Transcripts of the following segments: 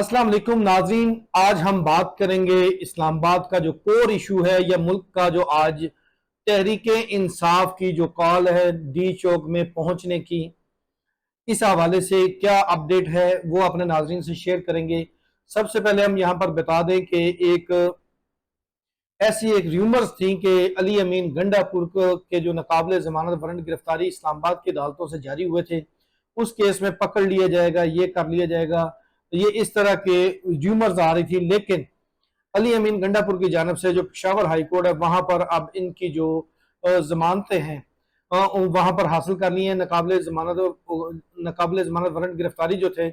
अस्सलाम वालेकुम नाज़रीन, आज हम बात करेंगे इस्लामाबाद का जो कोर इशू है या मुल्क का जो आज तहरीके इंसाफ की जो कॉल है डी चौक में पहुंचने की, इस हवाले से क्या अपडेट है वो अपने नाज़रीन से शेयर करेंगे। सबसे पहले हम यहाँ पर बता दें कि एक र्यूमर्स थी कि अली अमीन गंडापुर के जो नाकाबिले जमानत वारंट गिरफ्तारी इस्लामाबाद की अदालतों से जारी हुए थे, उस केस में पकड़ लिया जाएगा, ये कर लिया जाएगा, ये इस तरह के र्यूमर्स आ रही थी। लेकिन अली अमीन गंडापुर की जानब से जो पेशावर हाई कोर्ट है वहां पर अब इनकी जो जमानतें हैं वहां पर हासिल कर ली है। नाकाबिले जमानत वारंट गिरफ्तारी जो थे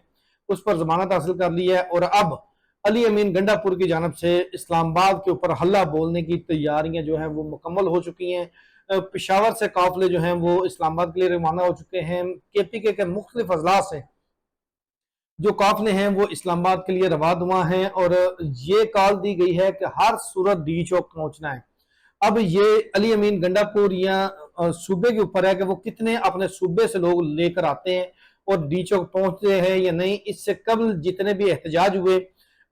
उस पर जमानत हासिल कर ली है और अब अली अमीन गंडापुर की जानब से इस्लामाबाद के ऊपर हल्ला बोलने की तैयारियां जो हैं वो मुकम्मल हो चुकी हैं। पेशावर से काफिले जो हैं वो इस्लामाबाद के लिए रवाना हो चुके हैं। KPK के मुख्तलिफ अजला से जो काफिले हैं वो इस्लामाबाद के लिए रवा दुआ हैं और ये कॉल दी गई है कि हर सूरत डी चौक पहुंचना है। अब ये अली अमीन गंडापुर या सूबे के ऊपर है कि वो कितने अपने सूबे से लोग लेकर आते हैं और डी चौक पहुंचते हैं या नहीं। इससे कबल जितने भी एहतजाज हुए,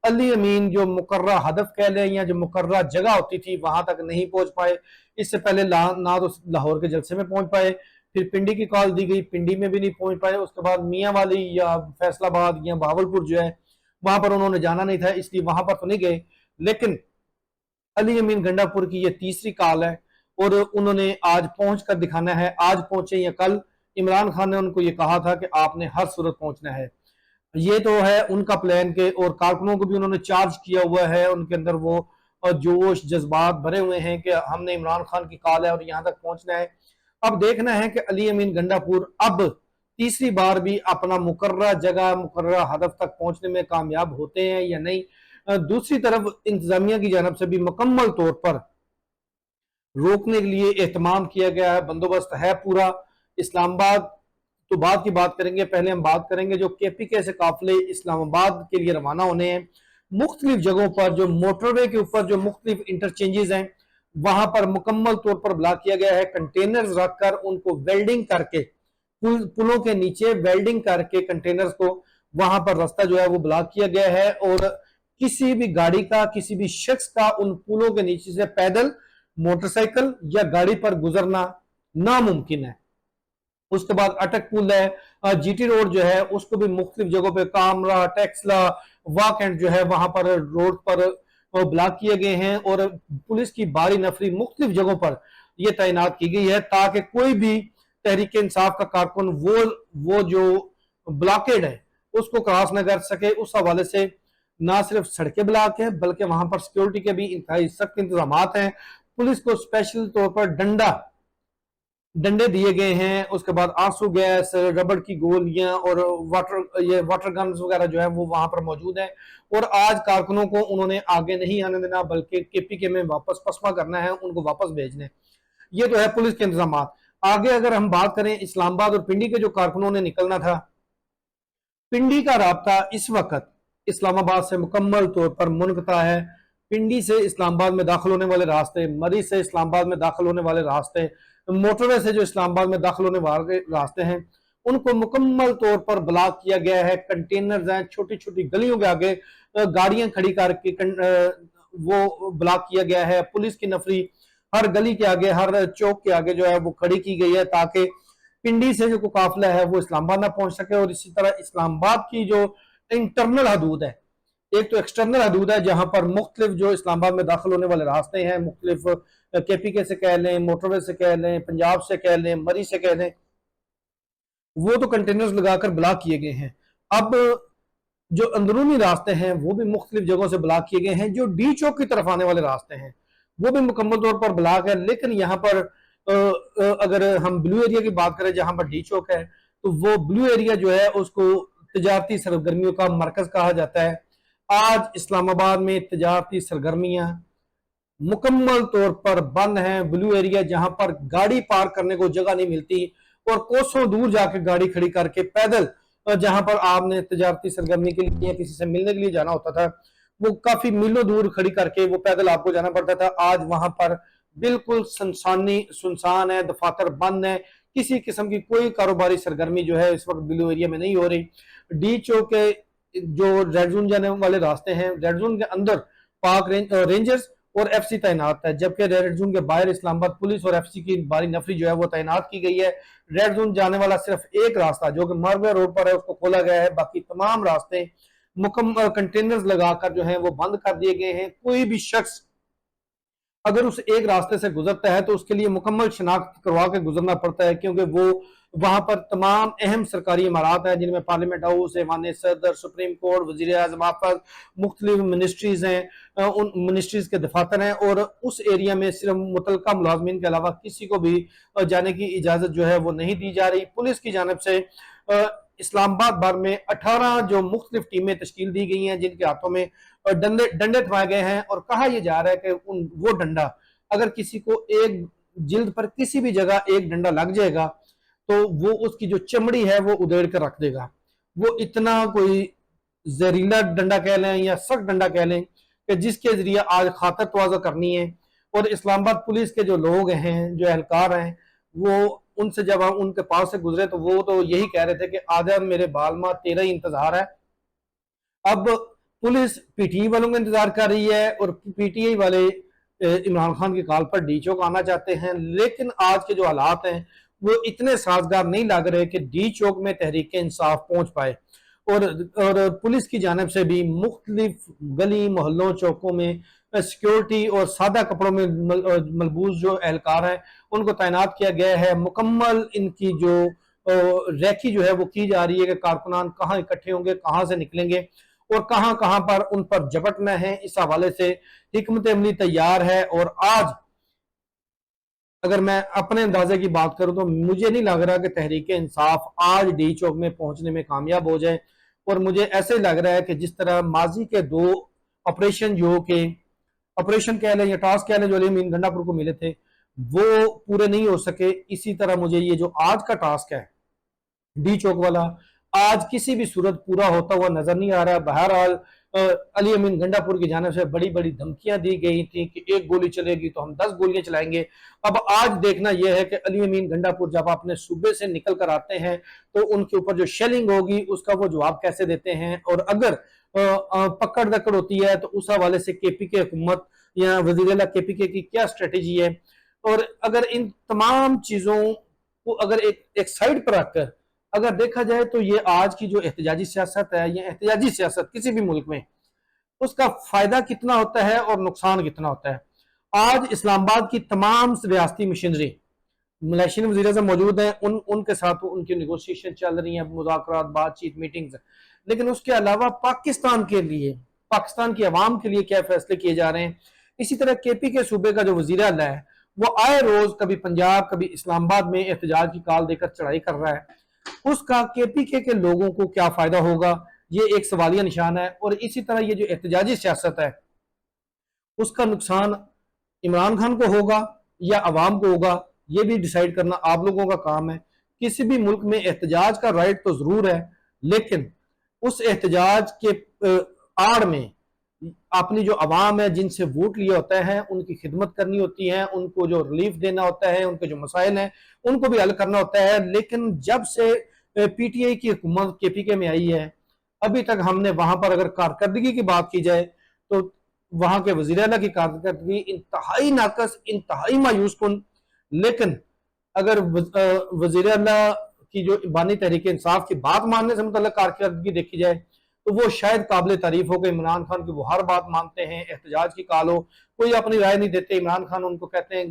अली अमीन जो मुकर्रा हदफ कह लें या जो मुकर्रा जगह होती थी वहां तक नहीं पहुंच पाए। इससे पहले ना तो लाहौर के जलसे में पहुंच पाए, फिर पिंडी की कॉल दी गई, पिंडी में भी नहीं पहुंच पाए। उसके बाद मियां वाली या फैसलाबाद या बहावलपुर जो है वहां पर उन्होंने जाना नहीं था, इसलिए वहां पर तो नहीं गए। लेकिन अली अमीन गंडापुर की ये तीसरी कॉल है और उन्होंने आज पहुंच कर दिखाना है। आज पहुंचे या कल, इमरान खान ने उनको ये कहा था कि आपने हर सूरत पहुंचना है। ये तो है उनका प्लान के, और कारकुनों को भी उन्होंने चार्ज किया हुआ है, उनके अंदर वो जोश जज्बात भरे हुए हैं कि हमने इमरान खान की कॉल है और यहाँ तक पहुंचना है। अब देखना है कि अली अमीन गंडापुर अब तीसरी बार भी अपना मुकर्रा जगह मुकर्रा हदफ तक पहुंचने में कामयाब होते हैं या नहीं। दूसरी तरफ इंतजामिया की जानब से भी मुकम्मल तौर पर रोकने के लिए एहतमाम किया गया है, बंदोबस्त है पूरा। इस्लामाबाद तो बाद की बात करेंगे, पहले हम बात करेंगे जो KPK से काफिले इस्लामाबाद के लिए रवाना होने हैं। मुख्तलिफ जगहों पर जो मोटरवे के ऊपर जो मुख्तलिफ इंटरचेंजेस हैं वहां पर मुकम्मल तौर पर ब्लॉक किया गया है। कंटेनर्स रखकर उनको वेल्डिंग करके पुलों के नीचे वेल्डिंग करके कंटेनर्स को वहां पर रास्ता जो है वो ब्लॉक किया गया है और किसी भी गाड़ी का, किसी भी शख्स का उन पुलों के नीचे से पैदल, मोटरसाइकिल या गाड़ी पर गुजरना नामुमकिन है। उसके बाद अटक पुल है, GT रोड जो है उसको भी मुख्तलिफ जगहों पे कामरा, टेक्सला, वाकैंड जो है वहां पर रोड पर ब्लॉक किए गए हैं और पुलिस की भारी नफरी मुख्तलिफ जगहों पर यह तैनात की गई है ताकि कोई भी तहरीक इंसाफ का कारकुन वो जो ब्लॉकेड है उसको क्रॉस न कर सके। उस हवाले से ना सिर्फ सड़कें ब्लॉक है बल्कि वहां पर सिक्योरिटी के भी इंतहाई सख्त इंतजाम हैं। पुलिस को स्पेशल तौर पर डंडे दिए गए हैं। उसके बाद आंसू गैस, रबड़ की गोलियां और वाटर गन्स वगैरह जो है वो वहां पर मौजूद है। और आज कारकुनों को उन्होंने आगे नहीं आने देना बल्कि KPK में वापस पसमा करना है, उनको वापस भेजने। ये तो है पुलिस के इंतजाम। आगे अगर हम बात करें इस्लामाबाद और पिंडी के जो कारकुनों ने निकलना था, पिंडी का राब्ता इस वक्त इस्लामाबाद से मुकम्मल तौर पर मुनक़ता है। पिंडी से इस्लामाबाद में दाखिल होने वाले रास्ते, मरी से इस्लामाबाद में दाखिल होने वाले रास्ते, मोटरवे से जो इस्लामाबाद में दाखिल होने वाले रास्ते हैं उनको मुकम्मल तौर पर ब्लॉक किया गया है। कंटेनर्स हैं, छोटी छोटी गलियों के आगे गाड़ियां खड़ी करके वो ब्लॉक किया गया है। पुलिस की नफरी हर गली के आगे, हर चौक के आगे जो है वो खड़ी की गई है ताकि पिंडी से जो काफिला है वो इस्लामाबाद ना पहुंच सके। और इसी तरह इस्लामाबाद की जो इंटरनल हदूद है, एक तो एक्सटर्नल हदूद है जहां पर मुख्तलिफ जो इस्लामाबाद में दाखिल होने वाले रास्ते हैं, मुख्तलिफ KPK से कह लें, मोटरवे से कह लें, पंजाब से कह लें, मरी से कह लें, वो तो कंटेनर्स लगाकर ब्लॉक किए गए हैं। अब जो अंदरूनी रास्ते हैं वो भी मुख्तलिफ जगहों से ब्लॉक किए गए हैं। जो डी चौक की तरफ आने वाले रास्ते हैं वो भी मुकम्मल तौर पर ब्लॉक है। लेकिन यहाँ पर अगर हम ब्लू एरिया की बात करें जहां पर डी चौक है तो वो ब्लू एरिया जो है उसको तजारती सरगर्मियों का मरकज कहा जाता है। आज इस्लामाबाद में तजारती सरगर्मियां मुकम्मल तौर पर बंद हैं। ब्लू एरिया जहां पर गाड़ी पार्क करने को जगह नहीं मिलती और कोसों दूर जाके गाड़ी खड़ी करके पैदल जहां पर आपने तजारती सरगर्मी के लिए किसी से मिलने के लिए जाना होता था वो काफी मीलों दूर खड़ी करके वो पैदल आपको जाना पड़ता था। आज वहां पर बिल्कुल सुनसान है, दफातर बंद है, किसी किस्म की कोई कारोबारी सरगर्मी जो है इस वक्त ब्लू एरिया में नहीं हो रही। डी चौक के जो रेड जोन जाने वाले रास्ते हैं, रेड जोन के अंदर पाक रेंजर्स और एफसी तैनात है, जबकि रेड जोन के बाहर इस्लामाबाद पुलिस और एफसी की भारी नफरी जो है वो तैनात की गई है। रेड जोन जाने वाला सिर्फ एक रास्ता जो कि मारवा रोड पर है उसको खोला गया है, बाकी तमाम रास्ते मुकम्मल कंटेनर्स लगाकर जो है वो बंद कर दिए गए हैं। कोई भी शख्स अगर उस एक रास्ते से गुजरता है तो उसके लिए मुकम्मल शनाख्त करवा के गुजरना पड़ता है, क्योंकि वो वहां पर तमाम अहम सरकारी इमारत हैं जिनमें पार्लियामेंट हाउस, ऐवान सदर, सुप्रीम कोर्ट, वजीर आजम आफत, मुख्तलिफ मिनिस्ट्रीज हैं, उन मिनिस्ट्रीज के दफातर हैं, और उस एरिया में सिर्फ मुतलका मुलाजमीन के अलावा किसी को भी जाने की इजाजत जो है वो नहीं दी जा रही। पुलिस की जानब से इस्लामाबाद भर में 18 जो मुख्तलिफ टीमें तश्कील दी गई हैं जिनके हाथों में डंडे थमाए गए हैं, और कहा यह जा रहा है कि वो डंडा अगर किसी को एक जिल्द पर किसी भी जगह एक डंडा लग जाएगा तो वो उसकी जो चमड़ी है वो उधेड़ कर रख देगा। वो इतना कोई जहरीला डंडा कह लें या सख्त डंडा कह लें कि जिसके जरिए आज खातर तवाज़ा करनी है। और इस्लामाबाद पुलिस के जो लोग हैं, जो एहलकार हैं, वो उनसे जब हम उनके पास से गुजरे तो वो तो यही कह रहे थे कि आजा मेरे बालमा तेरा ही इंतजार है। अब पुलिस पीटीआई वालों का इंतजार कर रही है और पीटीआई वाले इमरान खान की कॉल पर डी चौक आना चाहते हैं, लेकिन आज के जो हालात हैं वो इतने साजगार नहीं लग रहे कि डी चौक में तहरीक इंसाफ पहुंच पाए। और पुलिस की जानिब से भी मुख्तलिफ गली मोहल्लों चौकों में सिक्योरिटी और सादा कपड़ों में मलबूस जो एहलकार हैं उनको तैनात किया गया है। मुकम्मल इनकी जो रैखी जो है वो की जा रही है कि कारकुनान कहाँ इकट्ठे होंगे, कहाँ से निकलेंगे और कहाँ कहाँ पर उन पर झपटना है। इस हवाले से हिकमत अमली तैयार है। और आज अगर मैं अपने अंदाजे की बात करूं तो मुझे नहीं लग रहा कि तहरीक इंसाफ आज डी चौक में पहुंचने में कामयाब हो जाए। और मुझे ऐसे लग रहा है कि जिस तरह माजी के 2 ऑपरेशन जो के ऑपरेशन कह लें या टास्क कह लें जो अली अमीन गंडापुर को मिले थे वो पूरे नहीं हो सके, इसी तरह मुझे ये जो आज का टास्क है डी चौक वाला आज किसी भी सूरत पूरा होता हुआ नजर नहीं आ रहा। बहरहाल अली अमीन गंडापुर की जानिब से बड़ी बड़ी धमकियां दी गई थी कि एक गोली चलेगी तो हम 10 गोलियां चलाएंगे। अब आज देखना यह है कि अली अमीन गंडापुर जब अपने सूबे से निकल कर आते हैं तो उनके ऊपर जो शेलिंग होगी उसका वो जवाब कैसे देते हैं। और अगर पकड़ दकड़ होती है तो उस हवाले से केपीके हुकूमत या वज़ीर-ए-आला केपीके की क्या स्ट्रेटेजी है। और अगर इन तमाम चीजों को अगर एक साइड पर रखकर अगर देखा जाए तो ये आज की जो एहतजाजी सियासत है, ये एहतजाजी सियासत किसी भी मुल्क में उसका फायदा कितना होता है और नुकसान कितना होता है। आज इस्लामाबाद की तमाम रियासती मशीनरी मलेशियन वज़ीर आज़म मौजूद हैं, उनके साथ उनकी नेगोशिएशन चल रही है, मुज़ाकरात, बातचीत, मीटिंग्स, लेकिन उसके अलावा पाकिस्तान के लिए, पाकिस्तान की आवाम के लिए क्या फैसले किए जा रहे हैं। इसी तरह केपी के सूबे का जो वज़ीर आला है वो आए रोज कभी पंजाब कभी इस्लामाबाद में एहतजाज की कॉल देकर चढ़ाई कर रहा है, उसका केपीके के लोगों को क्या फायदा होगा, ये एक सवालिया निशान है। और इसी तरह ये जो एहतजाजी सियासत है उसका नुकसान इमरान खान को होगा या अवाम को होगा, ये भी डिसाइड करना आप लोगों का काम है। किसी भी मुल्क में एहतजाज का राइट तो जरूर है, लेकिन उस एहतजाज के आड़ में अपनी जो अवाम है जिनसे वोट लिया होता है उनकी खिदमत करनी होती है, उनको जो रिलीफ देना होता है, उनके जो मसाइल हैं उनको भी हल करना होता है। लेकिन जब से पीटीआई की हुकूमत केपीके में आई है अभी तक हमने वहां पर अगर कारकर्दगी की बात की जाए तो वहां के वज़ीर आला की कारकर्दगी इंतहाई नाकस, इंतहाई मायूस कुन। लेकिन अगर वज़ीर आला की जो बानी तहरीक इंसाफ की बात मानने से मुतल्लिक कारकर्दगी देखी जाए तो वो शायद काबिल तारीफ हो कि इमरान खान की वो हर बात मानते हैं। एहतजाज की कॉल हो कोई अपनी राय नहीं देते, इमरान खान उनको कहते हैं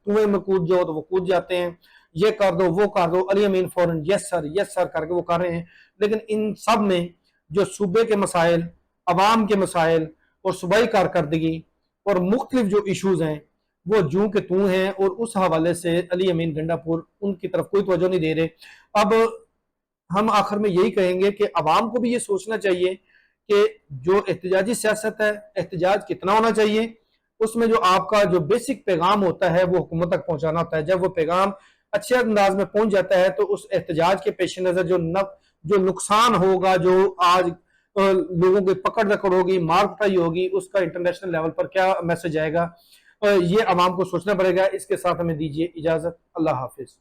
कुएं में कूद जाओ तो वो कूद जाते हैं, ये कर दो वो कर दो, अली अमीन फौरन यस सर करके वो कर रहे हैं। लेकिन इन सब में जो सूबे के मसाइल, अवाम के मसाइल और सूबाई कारकर्दगी और मुख्तलिफ जो इशूज हैं वो जूं के तू हैं, और उस हवाले से अली अमीन गंडापुर उनकी तरफ कोई तवज्जो नहीं दे रहे। अब हम आखिर में यही कहेंगे कि अवाम को भी ये सोचना चाहिए कि जो एहतजाजी सियासत है, एहतजाज कितना होना चाहिए, उसमें जो आपका जो बेसिक पैगाम होता है वो हुकूमत तक पहुंचाना होता है। जब वो पैगाम अच्छे अंदाज में पहुंच जाता है तो उस एहतजाज के पेश नजर जो नुकसान होगा, जो आज लोगों की पकड़ दकड़ होगी, मार कुटाई होगी, उसका इंटरनेशनल लेवल पर क्या मैसेज आएगा, ये अवाम को सोचना पड़ेगा। इसके साथ हमें दीजिए इजाजत। अल्लाह हाफिज।